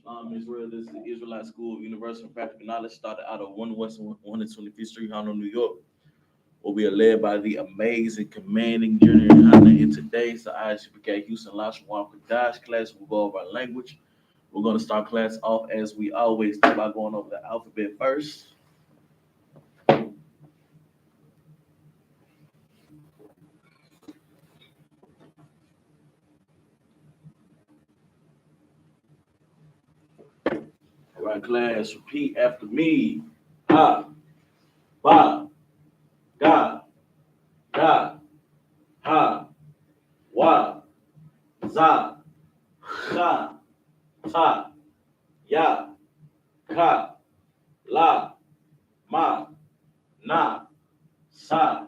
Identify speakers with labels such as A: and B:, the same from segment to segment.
A: Shalom, Israel. This is the Israelite School of Universal and Practical Knowledge, started out of 1 West 125th Street, Honolulu, New York, where we are led by the amazing, commanding Junior YAHANNA. In today's the I.S.U.P.K Houston Lasashawan Qadash class, we'll go over our language. We're going to start class off as we always do by going over the alphabet first. All right, class, repeat after me. Ha, ba, ga, da, ha, wa, za, sha, ta, ya, ka, la, ma, na, sa,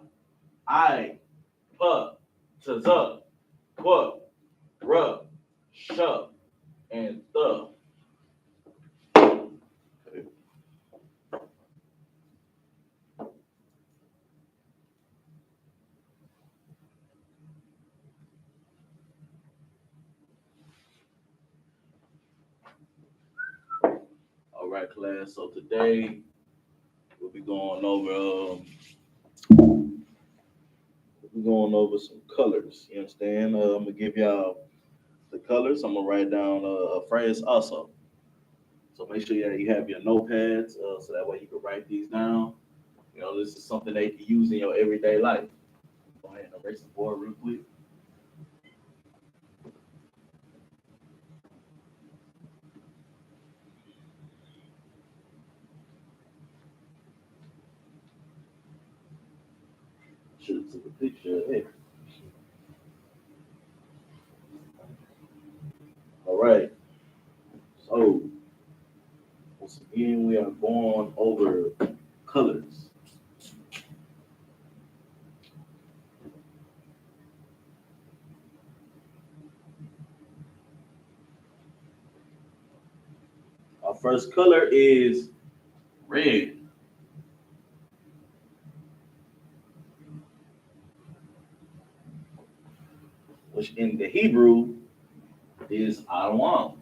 A: I, p, t, z, qu, r, sh, and th. All right, class. So today we'll be going over some colors. You understand? I'm gonna give y'all the colors. I'm gonna write down a phrase also. So make sure that you have your notepads, so that way you can write these down. You know, this is something that you can use in your everyday life. Go ahead and erase the board real quick. Should have took a picture of it. All right. So once again, we are going over colors. Our first color is red, which in the Hebrew is alwan.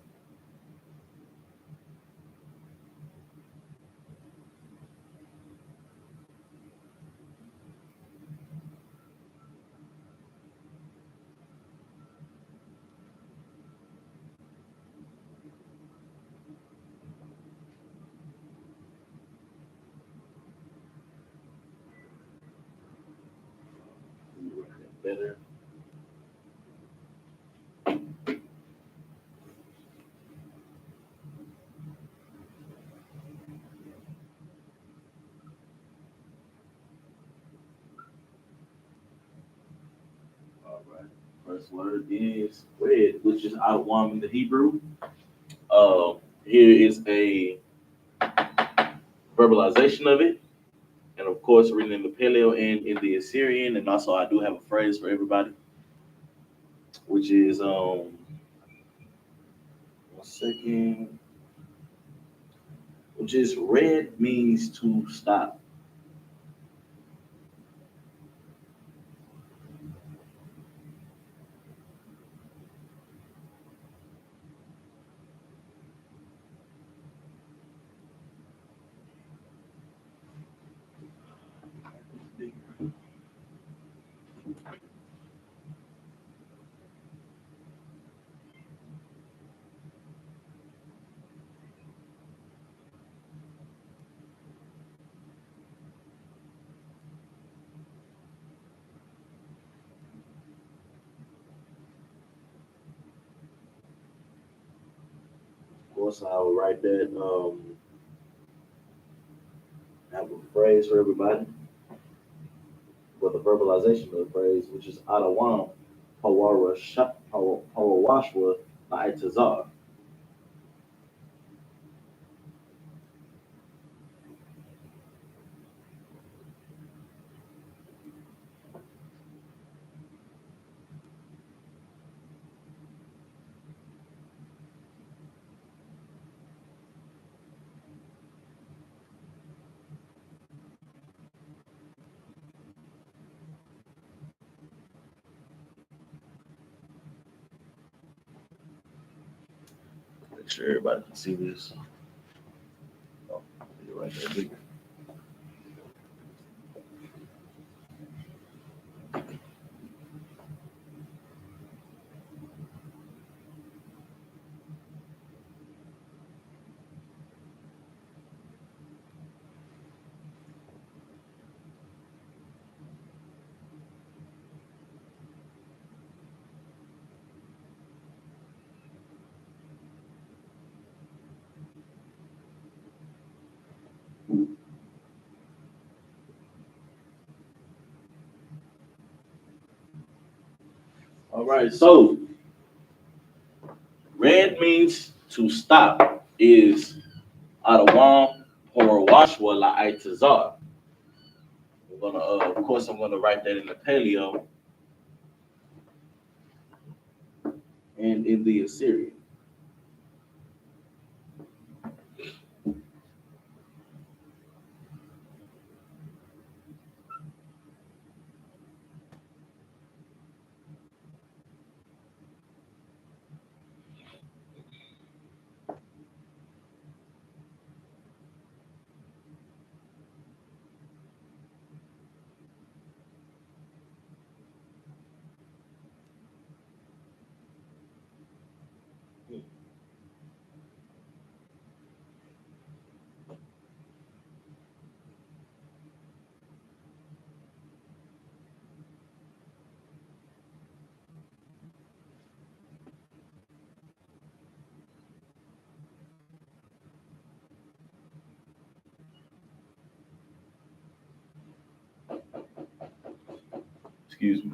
A: Better. All right. First word is red, which is alwan in the Hebrew. Here is a verbalization of it, and of course, written in the Paleo and in the Assyrian. And also, I do have a phrase for everybody, which is 1 second. which is red means to stop. Of course, I will write that. Have a phrase for everybody, but the verbalization of the phrase, which is Adawam, Hawawashwa, Ma'itazar. Make sure everybody can see this. Oh, you're right there, bigger. All right, so red means to stop is Adawam Horowashwa La'itazar. I'm gonna, of course, I'm gonna write that in the Paleo and in the Assyrian. Excuse me.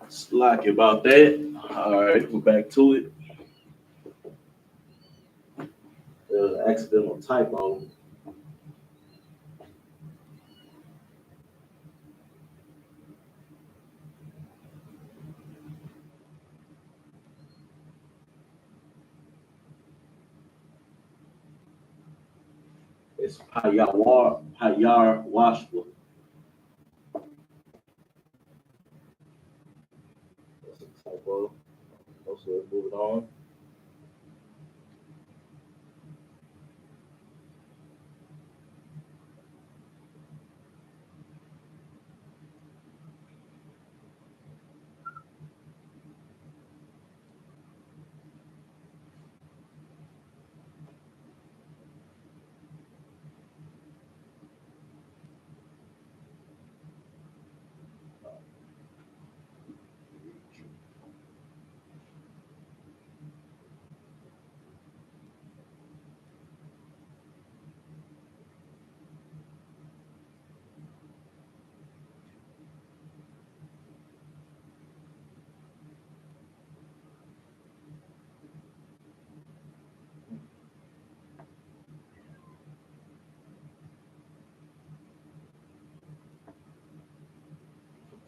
A: Slack about that. All right, we're back to it. There was an accidental typo. It's Payar Washwa. That's a typo. Also, let's move it on.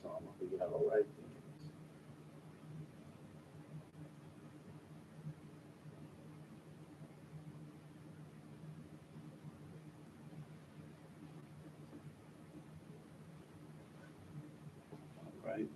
A: So I'm gonna figure out all right. Right.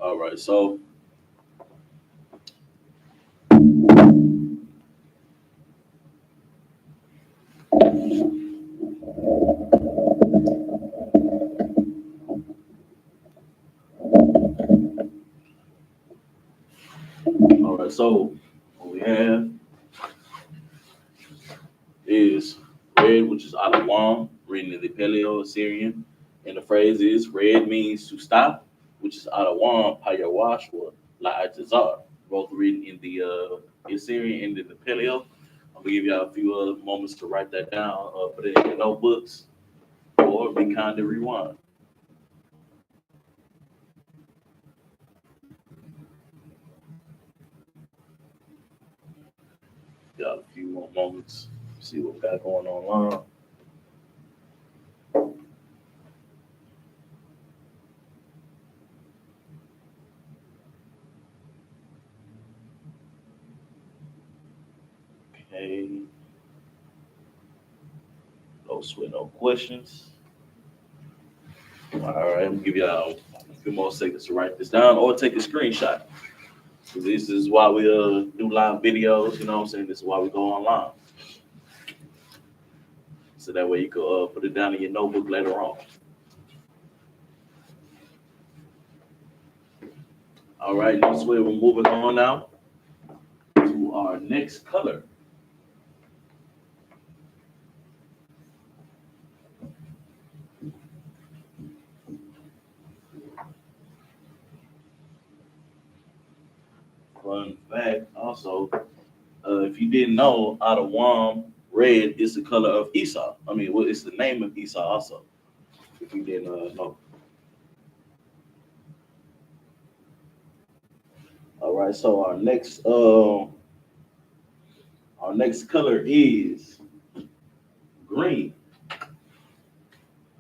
A: All right. So all right. So what we have is red, which is out of Wam, written in the Paleo Assyrian. And the phrase is red means to stop, which is out of Wam, Payawashwa, La'atazar, both written in the Assyrian and in the Paleo. I'm gonna give y'all a few moments to write that down, put it in your notebooks, or be kind to rewind. Got a few more moments, see what we got going on. Okay, no sweat, no questions. All right, I'm gonna give y'all a few more seconds to write this down or take a screenshot. So this is why we do live videos, you know what I'm saying? This is why we go online. So that way you can put it down in your notebook later on. All right, this way we're moving on now to our next color. Fun fact also, if you didn't know, out of Wam, red is the color of Esau. I mean, well, it's the name of Esau also, if you didn't know. All right, so our next color is green. I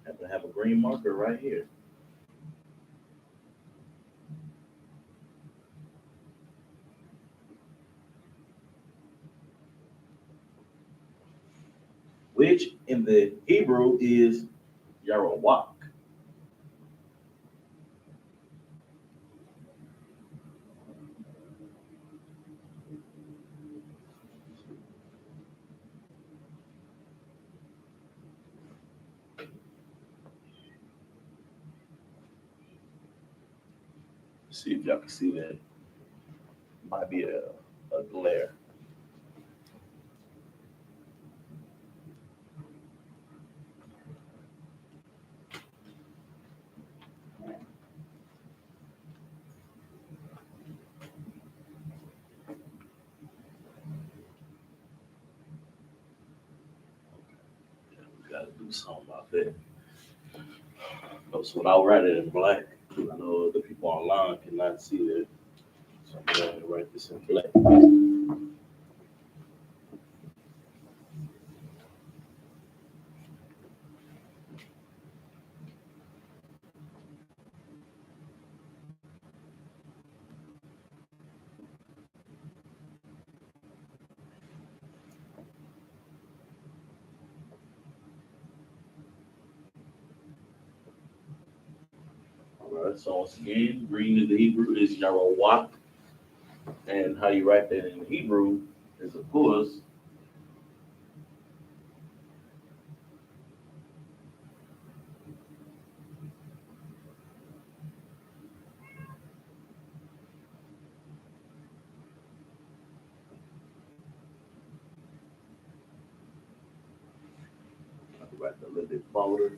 A: have to have a green marker right here. Which in the Hebrew is Yarawak. See if y'all can see that. Might be a glare. We gotta do something about that. So without writing in black, I know the people online cannot see that. So I'm going to write this in black. All right, so once again, green in the Hebrew is YAHANNA. And how you write that in Hebrew is, of course, I can write that a little bit bolder.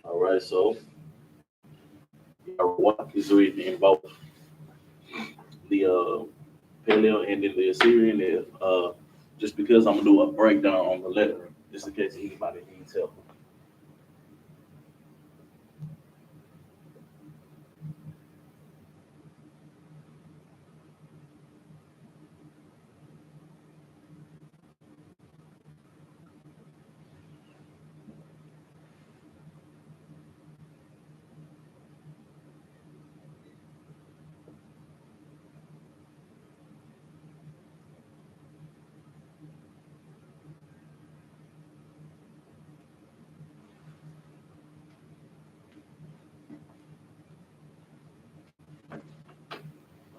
A: All right, so YAHANNA is written in both the Paleo and in the Assyrian. Just because I'm gonna do a breakdown on the letter, just in case anybody needs help.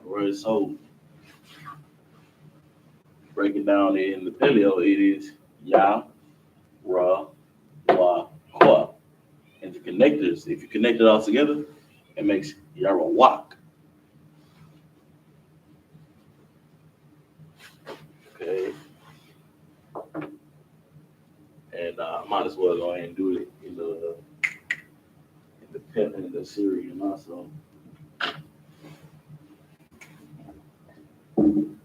A: All right, so breaking down in the Paleo, it is Yah, Ra, Wa, Kwa. And the connectors, if you connect it all together, it makes YAHANNA. Okay. And I might as well go ahead and do it in the Syrian also. And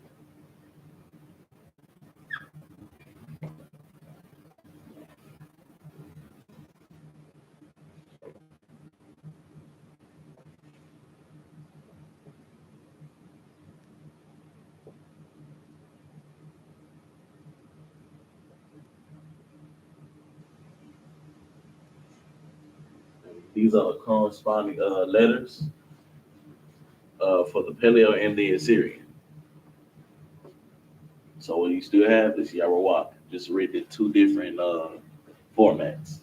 A: these are the corresponding letters for the Paleo and the Assyrian. So what you still have is YAHANNA, just written in two different formats.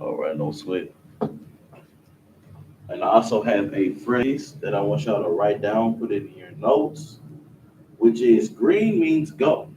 A: All right, no sweat. And I also have a phrase that I want y'all to write down, put it in your notes, which is green means go.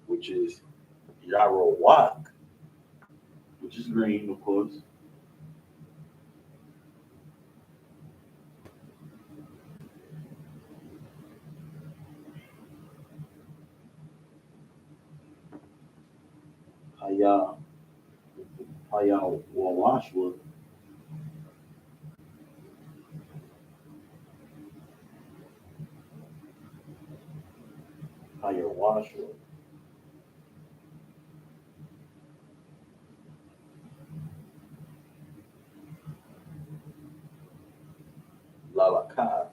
A: Which is YAHANNA, which is green, of course. Haya Haya Wawashwa, Washua. Lalaka.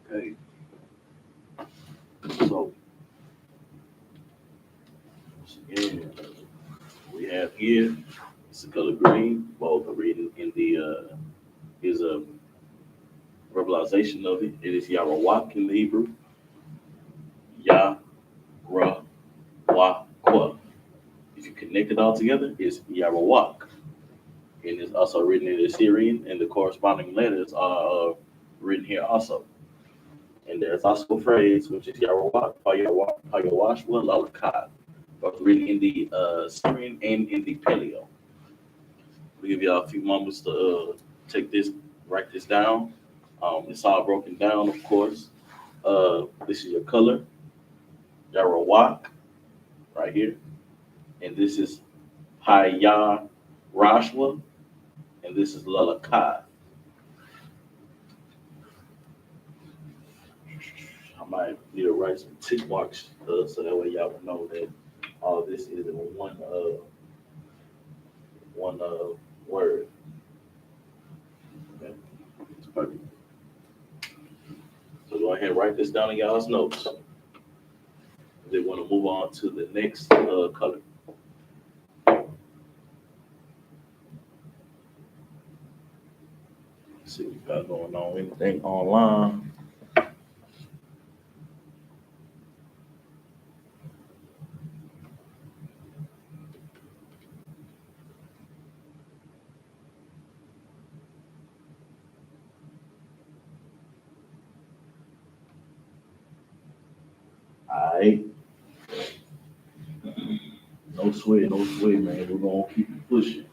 A: Okay. So again, we have here it's the color green. Both are reading in the is a verbalization of it. It is Yarawak in the Hebrew. Yarawakwa. If you connect it all together, it's Yarawak. And it's also written in the Syrian, and the corresponding letters are written here also. And there's also a phrase which is Yarawak, Payawashwa, Lalakad, both written in the Syrian and in the Paleo. We'll give y'all a few moments to take this, write this down. It's all broken down, of course. This is your color, Yarawak, right here. And this is Hayya Rashwa, and this is Lalakad. I might need to write some tick marks so that way y'all will know that all this is in one word. Okay, it's perfect. So go ahead and write this down in y'all's notes. They want to move on to the next color. Let's see what we got going on. Anything online? All right. No sweat, man. We're gonna keep it pushing.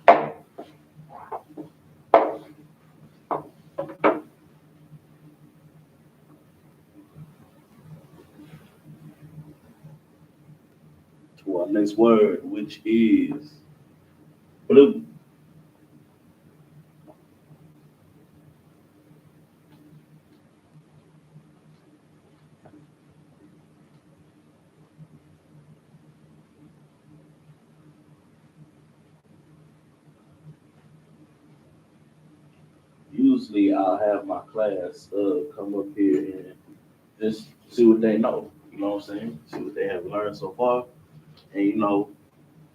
A: To our next word, which is blue. usually I'll have my class come up here and just see what they know. You know what I'm saying? See what they have learned so far, and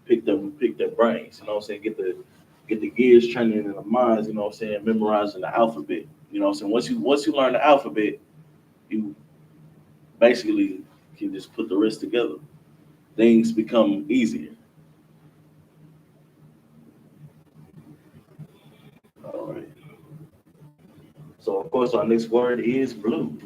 A: pick their brains. You know what I'm saying? Get the gears training in the minds. You know what I'm saying? Memorizing the alphabet. You know what I'm saying? Once you learn the alphabet, you basically can just put the rest together. Things become easier. All right. So of course our next word is blue.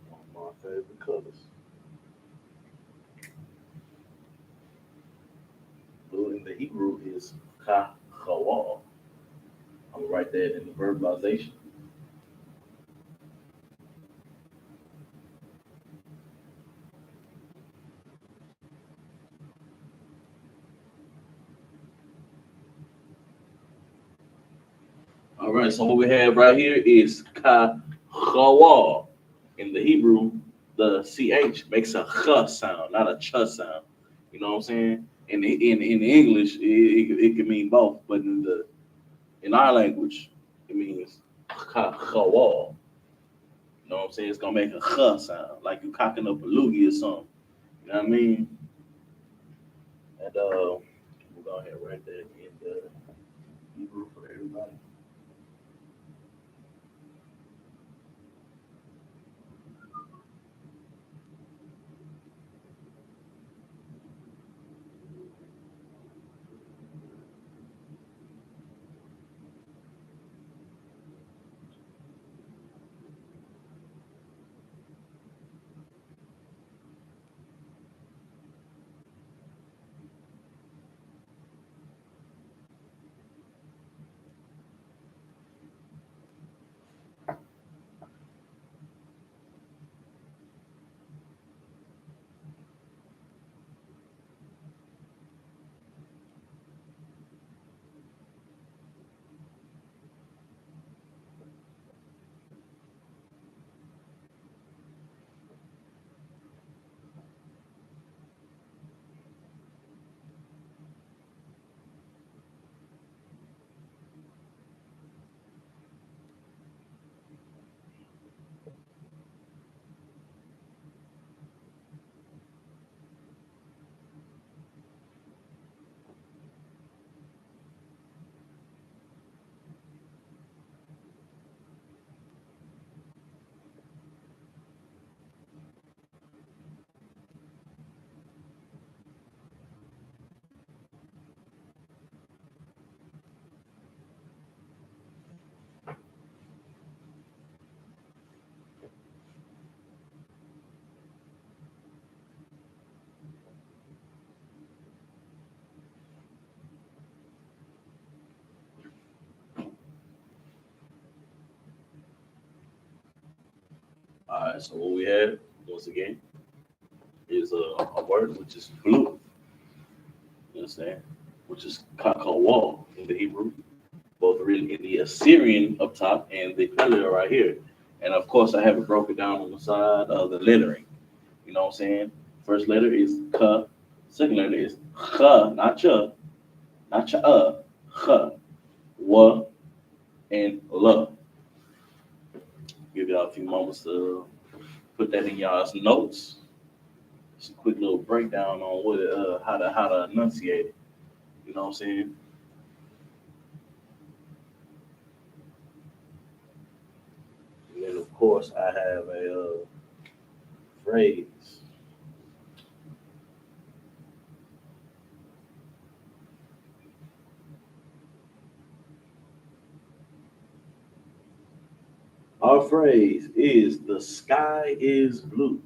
A: One of my favorite colors. Blue in the Hebrew is kahawal. I'm gonna write that in the verbalization. All right, so what we have right here is kahawal. In the Hebrew, the ch makes a ch sound, not a ch sound. You know what I'm saying? In English, it can mean both, but in our language, it means kahawal. You know what I'm saying? It's gonna make a ch sound, like you cocking up a loogie or something. You know what I mean? And we'll go ahead and write that in the Hebrew for everybody. All right, so what we have once again is a word which is blue. You understand? Which is kakawal in the Hebrew, both written in the Assyrian up top and the Paleo right here. And of course, I have it broken down on the side of the lettering. You know what I'm saying? First letter is ka. Second letter is cha, not cha, not cha, cha, wa, and la. Give y'all a few moments to put that in y'all's notes. Just a quick little breakdown on what how to enunciate it. You know what I'm saying? And then of course I have a phrase. Our phrase is the sky is blue,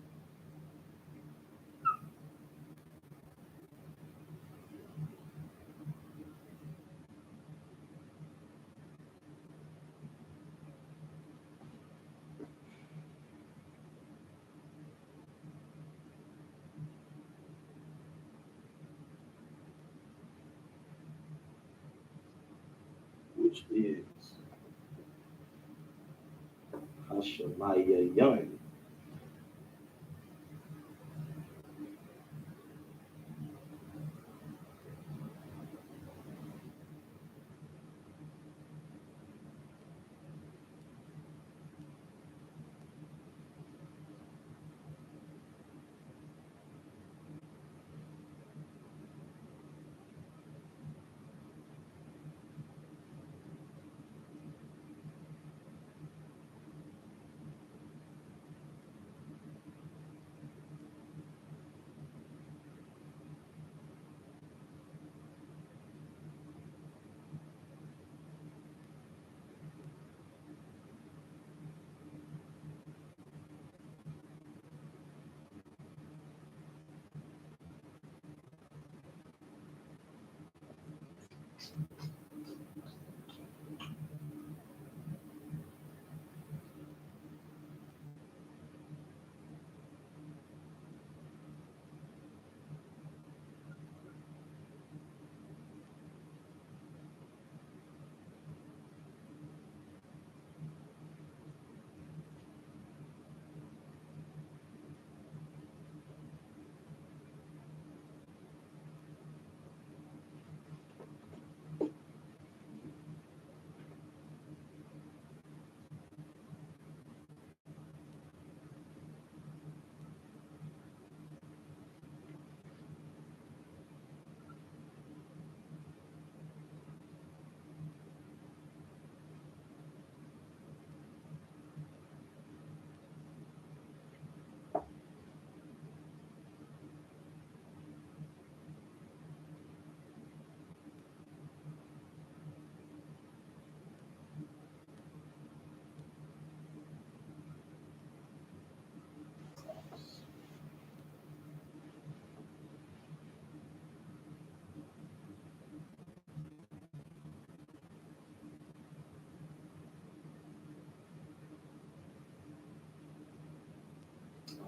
A: which is Hashemayah Young.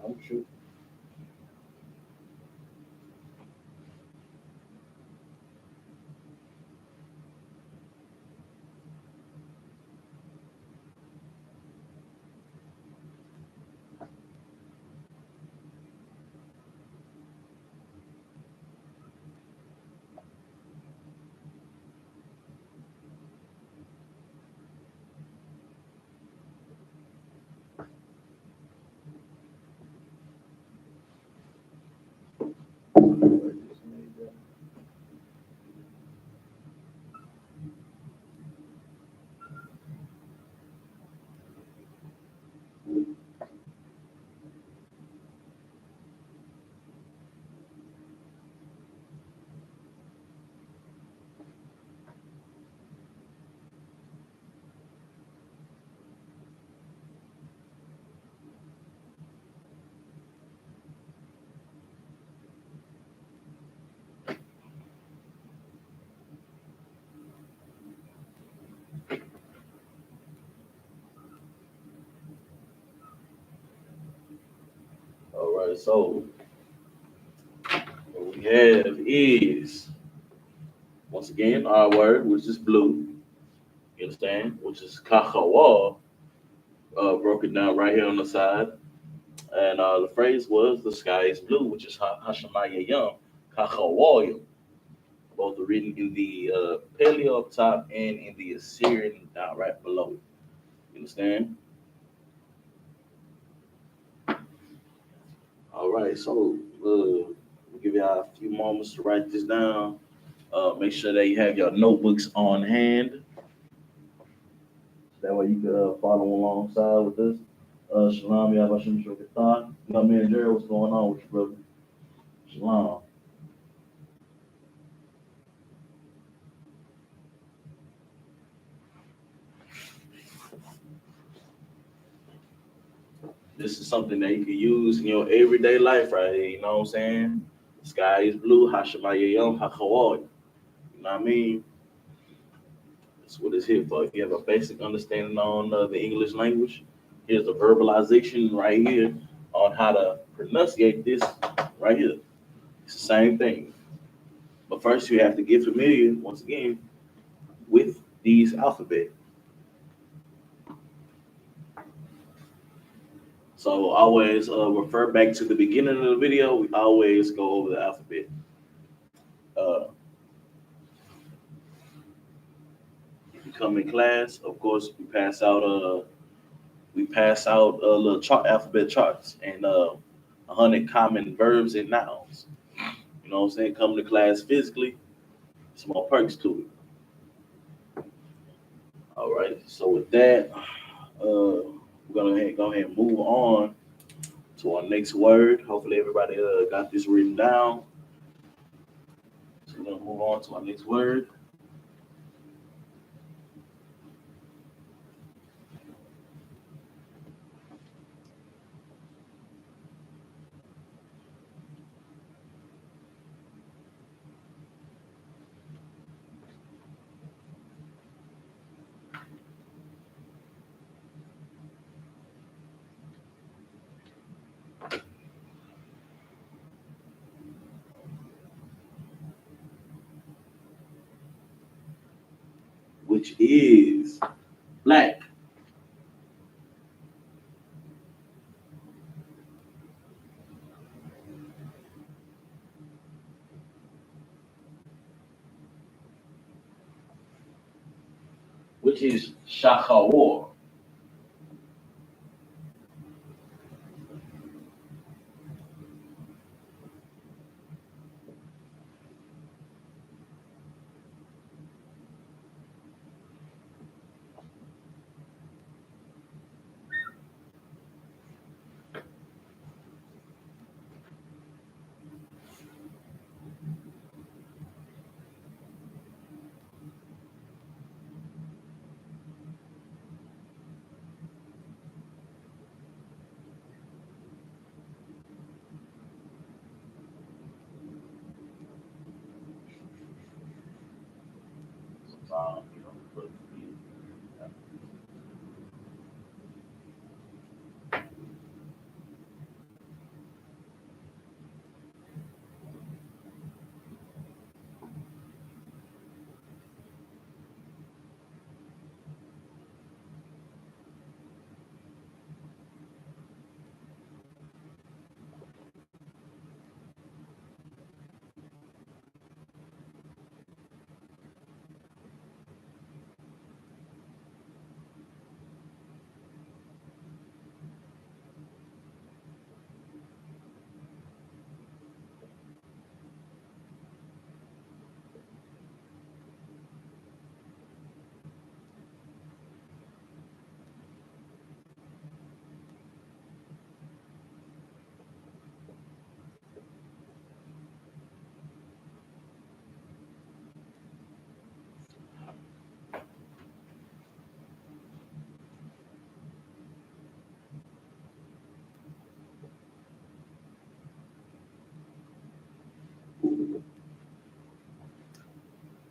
A: I'm sure. All right, so what we have is once again our word, which is blue. You understand? Which is kahawa, broken down right here on the side. And the phrase was the sky is blue, which is Hashamaya Yum, kahawa. Both are written in the Paleo up top and in the Assyrian down right below it. You understand? All right, so we'll give y'all a few moments to write this down. Make sure that you have your notebooks on hand. That way you can follow alongside with us. Shalom, Yahweh Shokatan. Young man Jerry, what's going on with you, brother? Shalom. This is something that you can use in your everyday life right here. You know what I'm saying? The sky is blue. Hashemayayom Hachawal. You know what I mean? That's what it's here for. If you have a basic understanding on the English language, here's the verbalization right here on how to pronunciate this right here. It's the same thing. But first, you have to get familiar, once again, with these alphabet. So always refer back to the beginning of the video. We always go over the alphabet. Uh, if you come in class, of course, we pass out little chart alphabet charts and 100 common verbs and nouns. You know what I'm saying? Come to class physically, some more perks to it. All right. So with that, we're gonna go ahead and move on to our next word. Hopefully everybody got this written down. So we're gonna move on to our next word, which is black. Which is shachawar.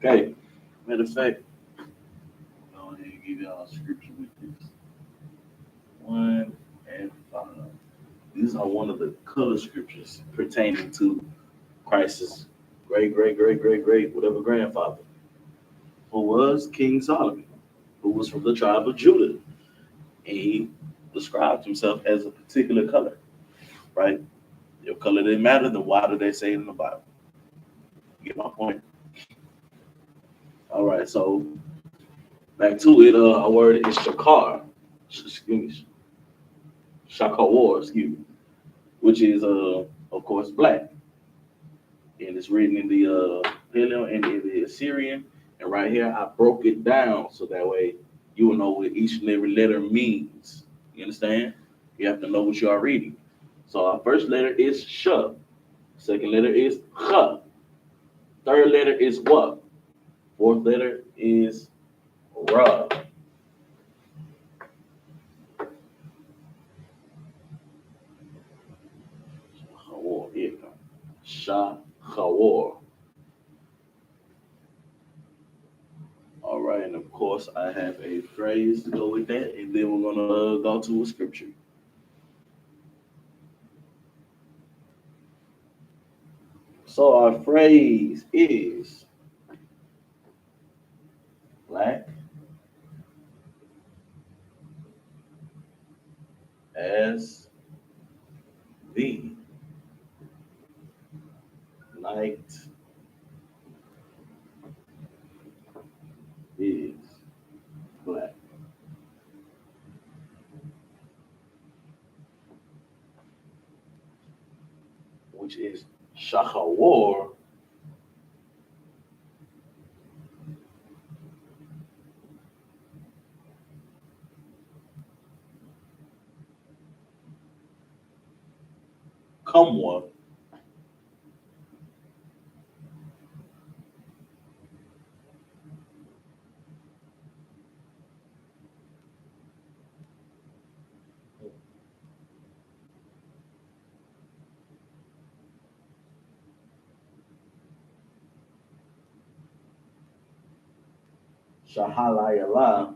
A: Okay. Matter of fact, go ahead and give y'all a scripture with this. 1 and 5. These are one of the color scriptures pertaining to Christ's great, whatever grandfather, who was King Solomon, who was from the tribe of Judah. And he described himself as a particular color, right? Your color didn't matter, then why do they say it in the Bible? You get my point? All right, so back to it. Our word is shakar, excuse me, shakawar, excuse me, which is of course black, and it's written in the Paleo and in the Assyrian. And right here, I broke it down so that way you will know what each and every letter means. You understand? You have to know what you are reading. So our first letter is sh. Second letter is ch. Third letter is wa. Fourth letter is ra. Here you go. Shachawar. All right, and of course I have a phrase to go with that, and then we're gonna go to a scripture. So our phrase is black as the night is black. Which is Shachawar, Kamwa, Shahalayala,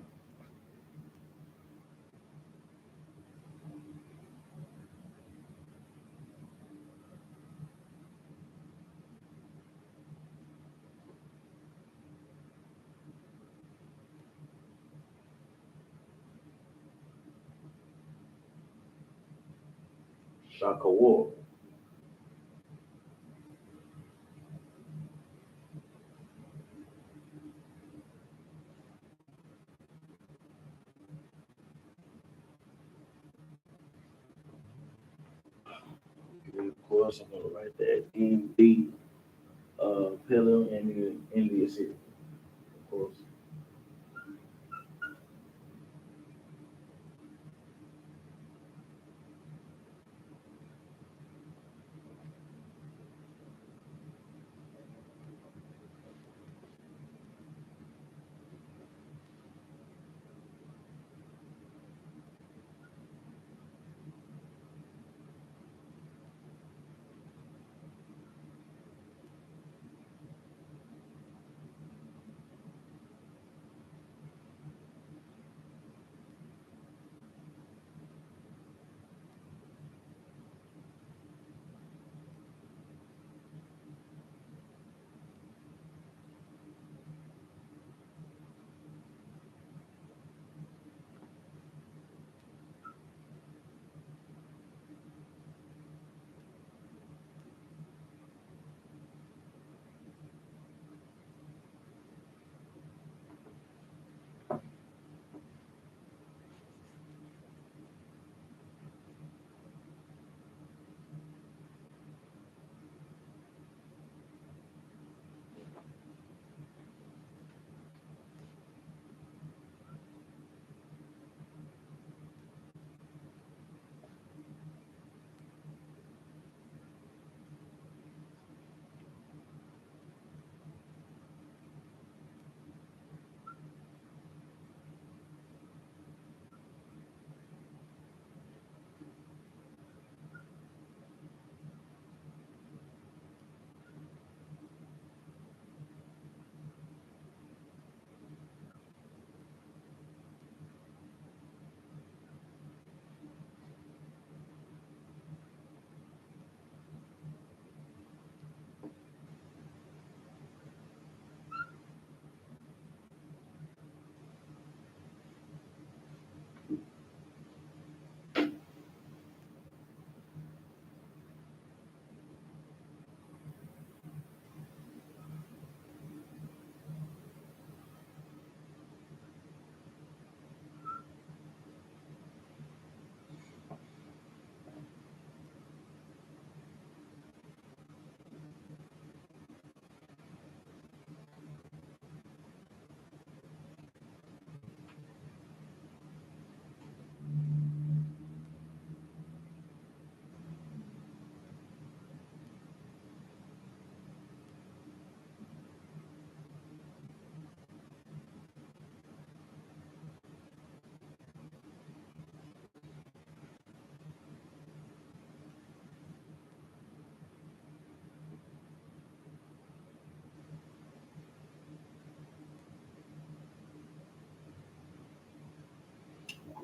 A: Shakawar. And of course, I'm gonna write that in the pillow and in the Assyrian, of course.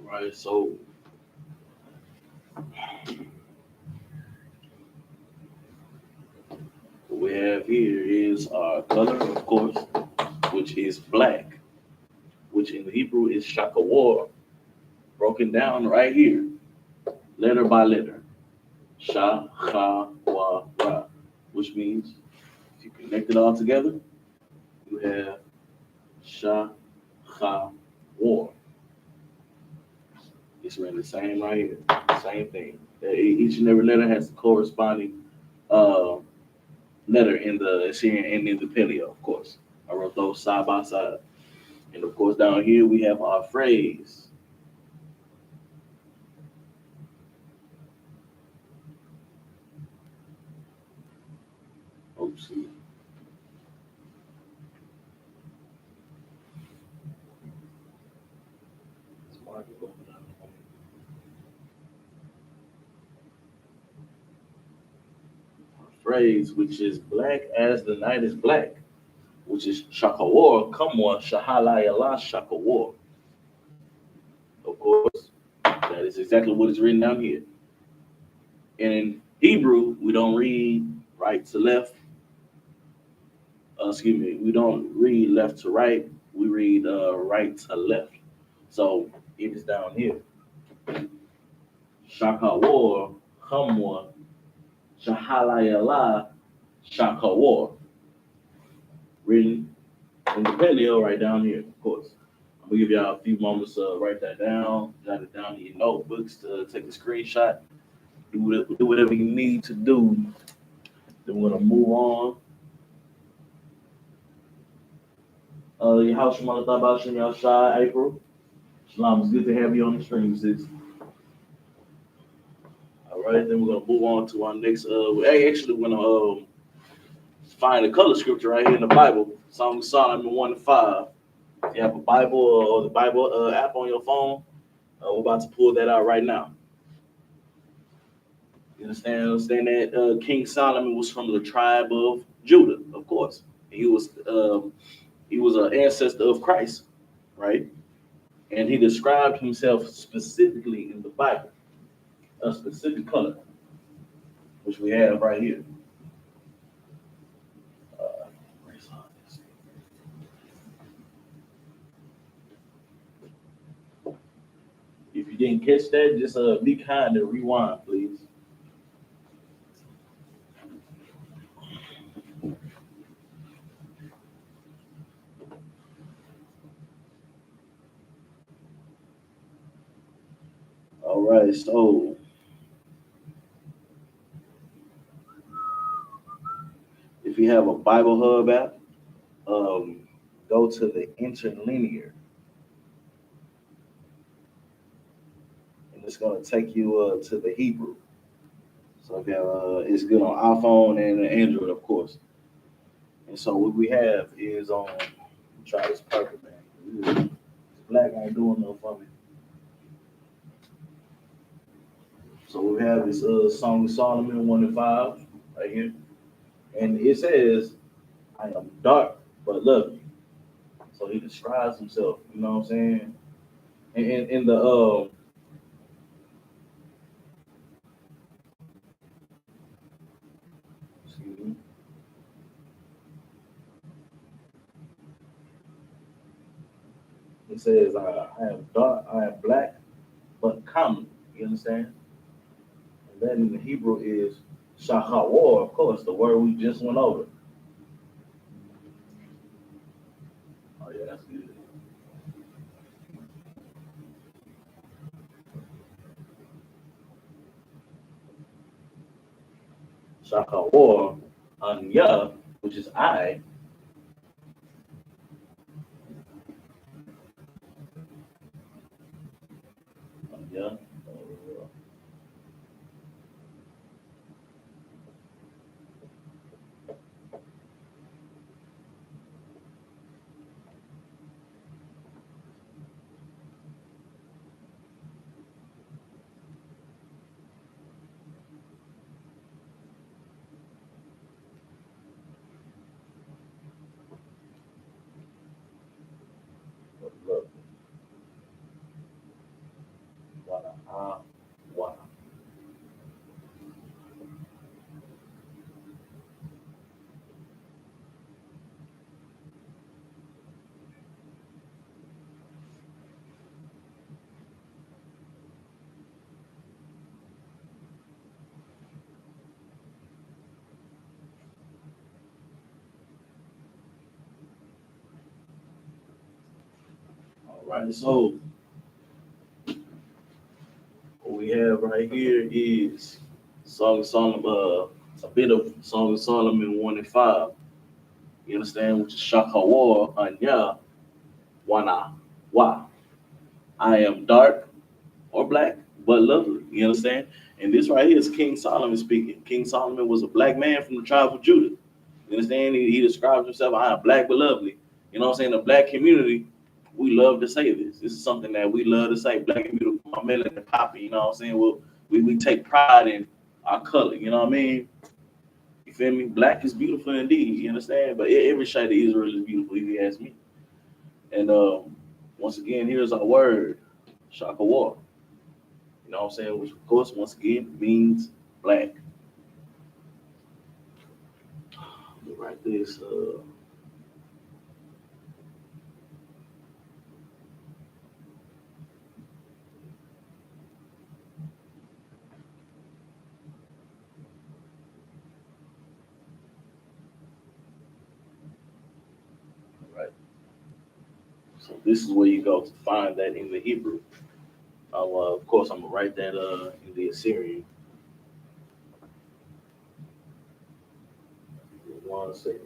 A: Right. So what we have here is our color, of course, which is black, which in Hebrew is shakawar, broken down right here, letter by letter. Sha, cha, wa, ra, which means if you connect it all together, you have sha, cha, war. It's really the same right here, same thing. Each and every letter has the corresponding uh, letter in the Assyrian and in the Paleo, of course. I wrote those side by side. And of course, down here we have our phrase. Oops. Phrase, which is black as the night is black, which is shakawar, kamwa, shahalayala, shakawar. Of course, that is exactly what is written down here. And in Hebrew, we don't read right to left. Excuse me, we don't read left to right. We read right to left. So it is down here. Shakawar, kamwa, shahalayala, shakawar. Written in the paleo right down here, of course. I'm gonna give y'all a few moments to write that down, jot it down in your notebooks, to take a screenshot, do whatever you need to do. Then we're gonna move on. Your house Shemana Thabah Shem Yashai, April. Shalom, it's good to have you on the stream, sis. All right, then we're gonna move on to our next. Hey, actually, we're gonna find a color scripture right here in the Bible, Song of Solomon 1:5. If you have a Bible or the Bible app on your phone, we're about to pull that out right now. You understand that King Solomon was from the tribe of Judah, of course. He was an ancestor of Christ, right? And he described himself specifically in the Bible, a specific color, which we have right here. Uh, if you didn't catch that, just be kind and rewind, please. All right, so if you have a Bible Hub app, go to the interlinear, and it's going to take you to the Hebrew. So if you have, it's good on iPhone and Android, of course. And so what we have is try this purple, man. This black ain't doing nothing for me. So what we have is Song of Solomon 1:5 right here, and it says, "I am dark but lovely." So he describes himself. You know what I'm saying? And in the excuse me, it says, "I am dark, I am black, but common." You understand? And that in the Hebrew is shachawar, of course, the word we just went over. Oh yeah, that's good. Shachawar, anya, which is I. Anya, Wow. All right, so what we have right here is Song of Solomon, a bit of Song of Solomon 1 and 5. You understand? Which is Shakawar Anya Wana Wa. I am dark or black, but lovely. You understand? And this right here is King Solomon speaking. King Solomon was a black man from the tribe of Judah. You understand? He describes himself, I am black but lovely. You know what I'm saying? The black community, we love to say this. This is something that we love to say. Black and beautiful, my melon and poppy. You know what I'm saying? Well, we take pride in our color. You know what I mean? You feel me? Black is beautiful indeed. You understand? But every shade of Israel is beautiful, if you ask me. And once again, here's our word, Shakawar. You know what I'm saying? Which, of course, once again, means black. Let me write this. Right. So this is where you go to find that in the Hebrew. Of course, I'm gonna write that in the Assyrian. 1 second.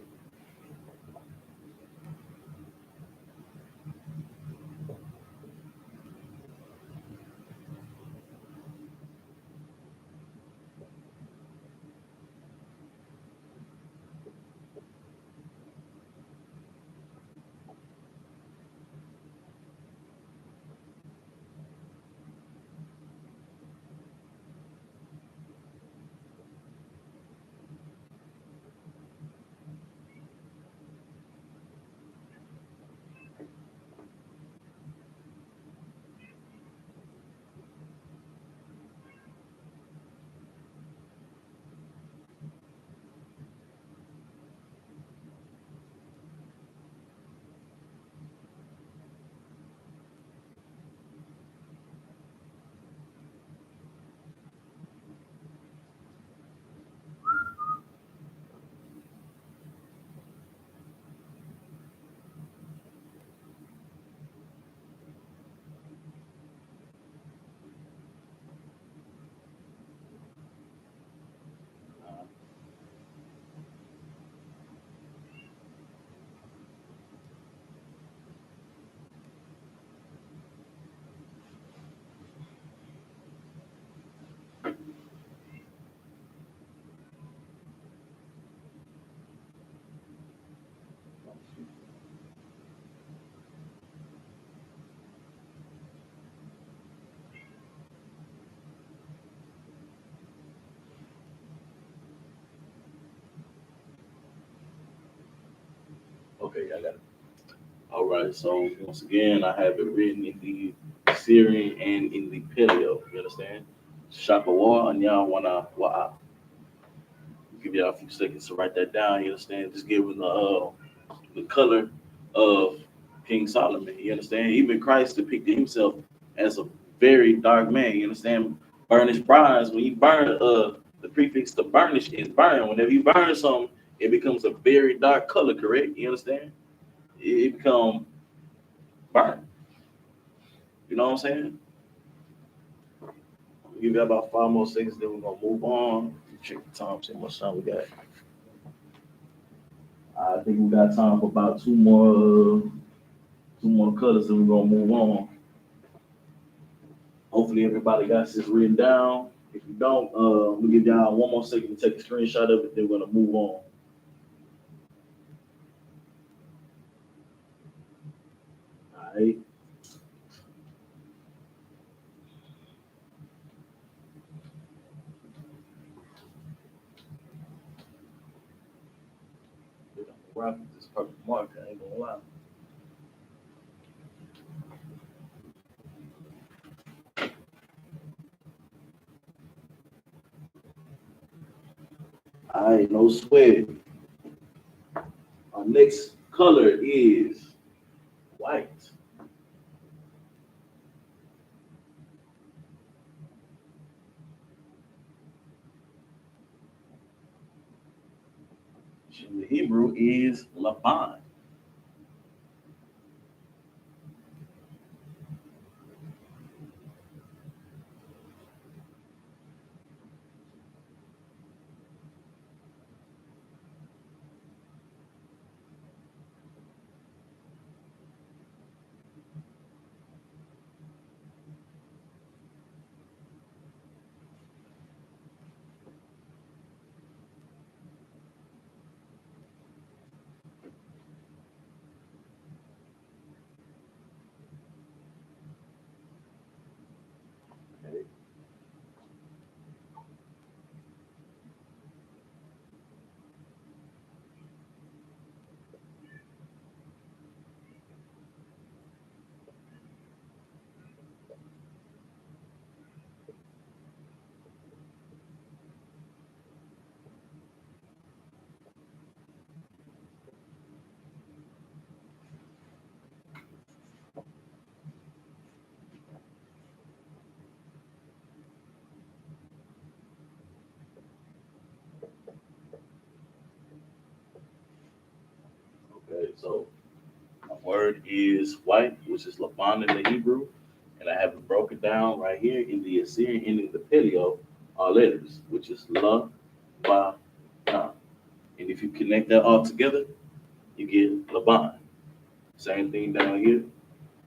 A: Okay, I got it. All right. So once again, I have it written in the Assyrian and in the Paleo. You understand? Shakawar and Wana Wa'a. Give y'all a few seconds to write that down. You understand? Just give them the color of King Solomon. You understand? Even Christ depicted himself as a very dark man. You understand? Burnished bronze. When you burn, the prefix to burnish is burn. Whenever you burn something, it becomes a very dark color. Correct? You understand? It becomes burnt. You know what I'm saying? We'll give you about 5 more seconds, then we're gonna move on. Check the time. See how much time we got. I think we got time for about two more colors, then we're gonna move on. Hopefully everybody got this written down. If you don't, we'll give y'all 1 more second to take a screenshot of it, then we're gonna move on. All right. We're gonna rock with this purple marker, I ain't gonna lie. All right, no sweat. Our next color is white. In the Hebrew is Laban. Okay. Okay, so my word is white, which is Laban in the Hebrew, and I have it broken down right here in the Assyrian and in the Paleo letters, which is La, Ba, Na. And if you connect that all together, you get Laban. Same thing down here.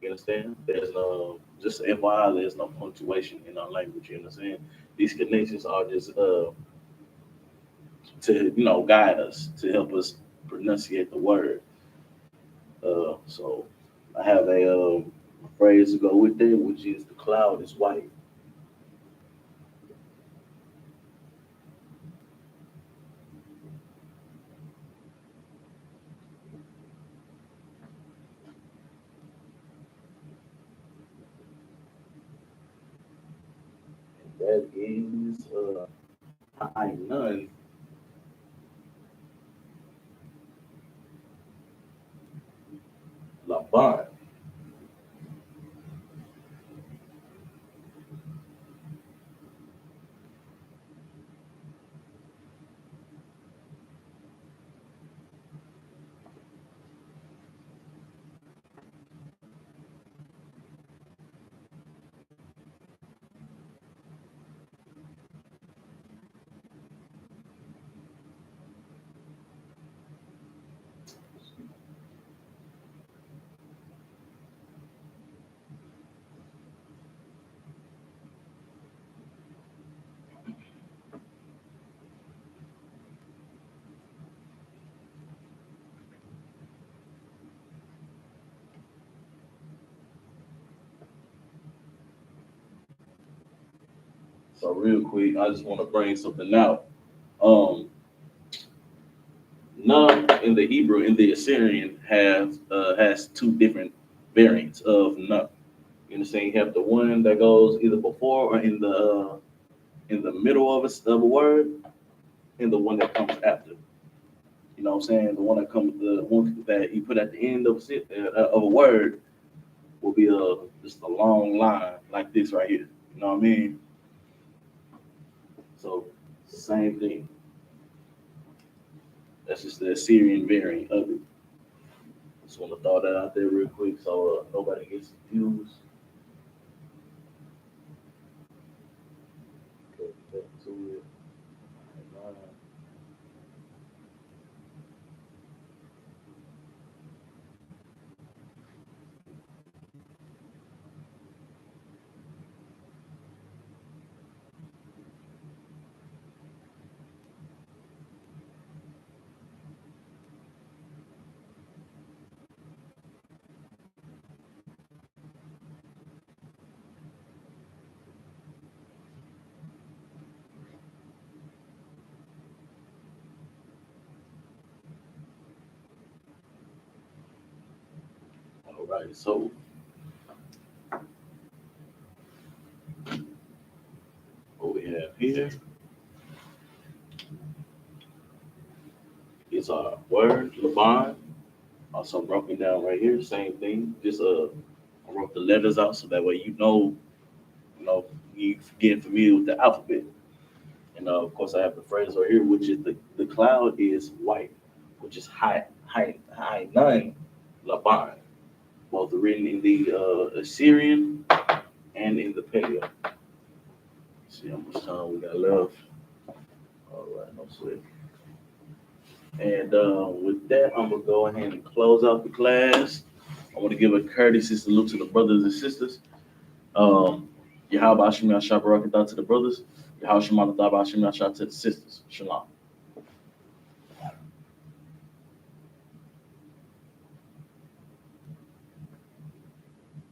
A: You understand? There's no just FYI. There's no punctuation in our language. You understand? These connections are just to guide us to help us pronunciate the word. So I have a phrase to go with it, which is the cloud is white. That is I none Laban. So real quick, I just want to bring something out. Um, Nun in the Hebrew in the Assyrian has two different variants of Nun. You understand? You have the one that goes either before or in the middle of a word, and the one that comes after. You know what I'm saying? The one that you put at the end of a word will be just a long line like this right here. You know what I mean? So same thing. That's just the Assyrian variant of it. Just want to throw that out there real quick so nobody gets confused. Okay, back to it. All right, so what we have here is our word, Laban. Also broken down right here, same thing. Just I wrote the letters out so that way you know, you get familiar with the alphabet. And of course, I have the phrase right here, which is the cloud is white, which is high nine Laban, both written in the Assyrian and in the Paleo. See how much time we got left. All right, no sweat. And with that, I'm gonna go ahead and close out the class. I want to give a courtesy salute to the brothers and sisters. Um, Yahweh Shemina Shabarakat to the brothers. Yahweh Shemina Shah to the sisters. Shalom.